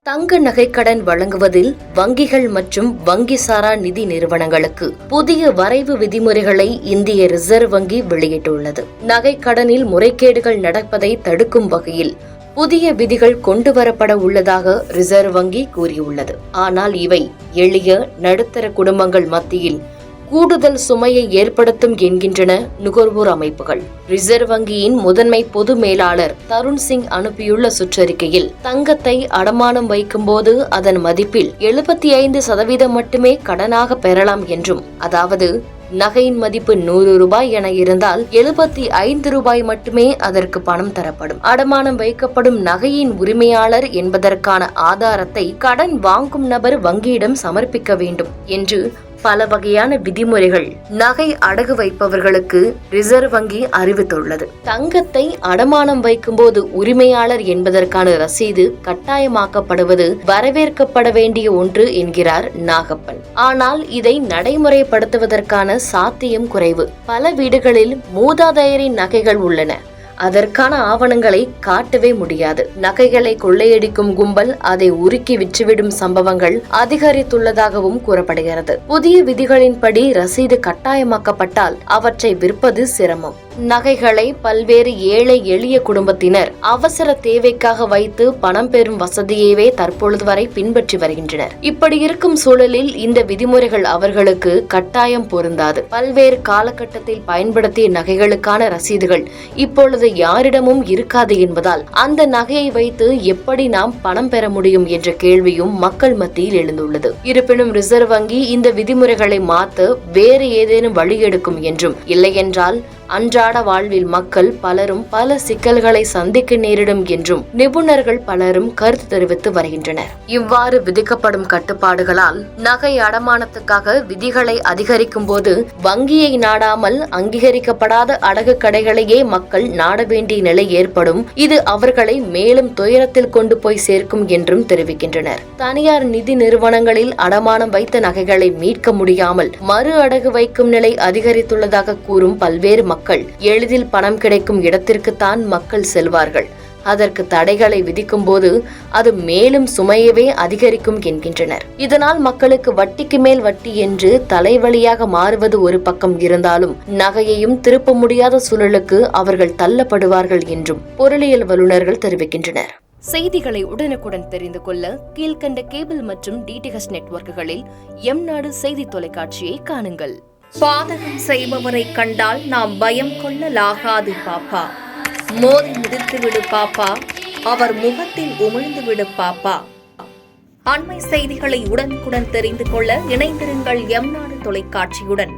தங்க நகைக்கடன் வழங்குவதில் வங்கிகள் மற்றும் வங்கி சாரா நிதி நிறுவனங்களுக்கு புதிய வரைவு விதிமுறைகளை இந்திய ரிசர்வ் வங்கி வெளியிட்டுள்ளது. நகைக்கடனில் முறைகேடுகள் நடப்பதை தடுக்கும் வகையில் புதிய விதிகள் கொண்டுவரப்பட உள்ளதாக ரிசர்வ் வங்கி கூறியுள்ளது. ஆனால் இவை எளிய நடுத்தர குடும்பங்கள் மத்தியில் கூடுதல் சுமையை ஏற்படுத்தும் என்கின்றன நுகர்வோர் அமைப்புகள். ரிசர்வ் வங்கியின் முதன்மை பொது மேலாளர் தருண் சிங் அனுப்பியுள்ள சுற்றறிக்கையில், தங்கத்தை அடமானம் வைக்கும்போது அதன் மதிப்பில் 75% மட்டுமே கடனாக பெறலாம் என்றும், அதாவது நகையின் மதிப்பு 100 ரூபாய் என இருந்தால் 75 ரூபாய் மட்டுமே அதற்கு பணம் தரப்படும். அடமானம் வைக்கப்படும் நகையின் உரிமையாளர் என்பதற்கான ஆதாரத்தை கடன் வாங்கும் நபர் வங்கியிடம் சமர்ப்பிக்க வேண்டும் என்று பல வகையான விதிமுறைகள் நகை அடகு வைப்பவர்களுக்கு ரிசர்வ் வங்கி அறிவித்துள்ளது. தங்கத்தை அடமானம் வைக்கும்போது உரிமையாளர் என்பதற்கான ரசீது கட்டாயமாக்கப்படுவது வரவேற்கப்பட வேண்டிய ஒன்று என்கிறார் நாகப்பன். ஆனால் இதை நடைமுறைப்படுத்துவதற்கான சாத்தியம் குறைவு. பல வீடுகளில் மூதாதையரின் நகைகள் உள்ளன. அதற்கான ஆவணங்களை காட்டவே முடியாது. நகைகளை கொள்ளையடிக்கும் கும்பல் அதை உருக்கி விற்றுவிடும் சம்பவங்கள் அதிகரித்துள்ளதாகவும் கூறப்படுகிறது. புதிய விதிகளின்படி ரசீது கட்டாயமாக்கப்பட்டால் அவற்றை விற்பது சிரமம். நகைகளை பல்வேறு ஏழை எளிய குடும்பத்தினர் அவசர தேவைக்காக வைத்து பணம் பெறும் வசதியவே தற்பொழுது வரை பின்பற்றி வருகின்றனர். இப்படி இருக்கும் சூழலில் இந்த விதிமுறைகள் அவர்களுக்கு கட்டாயம் பொருந்தாது. பல்வேறு காலகட்டத்தில் பயன்படுத்திய நகைகளுக்கான ரசீதுகள் இப்பொழுது யாரிடமும் இருக்காது என்பதால் அந்த நகையை வைத்து எப்படி நாம் பணம் பெற முடியும் என்ற கேள்வியும் மக்கள் மத்தியில் எழுந்துள்ளது. இருப்பினும் ரிசர்வ் வங்கி இந்த விதிமுறைகளை மாற்ற வேறு ஏதேனும் வழி எடுக்கும் என்றும், இல்லையென்றால் அன்றாட வாழ்வில் மக்கள் பலரும் பல சிக்கல்களை சந்திக்க நேரிடும் என்றும் நிபுணர்கள் பலரும் கருத்து தெரிவித்து வருகின்றனர். இவ்வாறு விதிக்கப்படும் கட்டுப்பாடுகளால் நகை அடமானத்துக்காக விதிகளை அதிகரிக்கும் போது வங்கியை நாடாமல் அங்கீகரிக்கப்படாத அடகு கடைகளையே மக்கள் நாட வேண்டிய நிலை ஏற்படும். இது அவர்களை மேலும் துயரத்தில் கொண்டு போய் சேர்க்கும் என்றும் தெரிவிக்கின்றனர். தனியார் நிதி நிறுவனங்களில் அடமானம் வைத்த நகைகளை மீட்க முடியாமல் மறு அடகு வைக்கும் நிலை அதிகரித்துள்ளதாக கூறும் பல்வேறு மக்கள் எளிதில் பணம் கிடைக்கும் இடத்திற்குத்தான் மக்கள் செல்வார்கள். அதற்கு தடைகளை விதிக்கும் போது அது மேலும் சுமையவே அதிகரிக்கும் என்கின்றனர். இதனால் மக்களுக்கு வட்டிக்கு மேல் வட்டி என்று தலைவலியாக மாறுவது ஒரு பக்கம் இருந்தாலும் நகையையும் திருப்ப முடியாத சூழலுக்கு அவர்கள் தள்ளப்படுவார்கள் என்றும் பொருளியல் வல்லுநர்கள் தெரிவிக்கின்றனர். செய்திகளை உடனுக்குடன் தெரிந்து கொள்ள கீழ்கண்ட கேபிள் மற்றும் டிடிஎச் நெட்வொர்க்குகளில் எம்நாடு செய்தி தொலைக்காட்சியை காணுங்கள். பாதகம் செய்பவரை கண்டால் நாம் பயம் கொள்ளலாகாது பாப்பா. மோதி மிதித்து விடு பாப்பா, அவர் முகத்தில் உமிழ்ந்து விடு பாப்பா. அண்மை செய்திகளை உடனுக்குடன் தெரிந்து கொள்ள இணைந்திருங்கள் எம்நாடு தொலைக்காட்சியுடன்.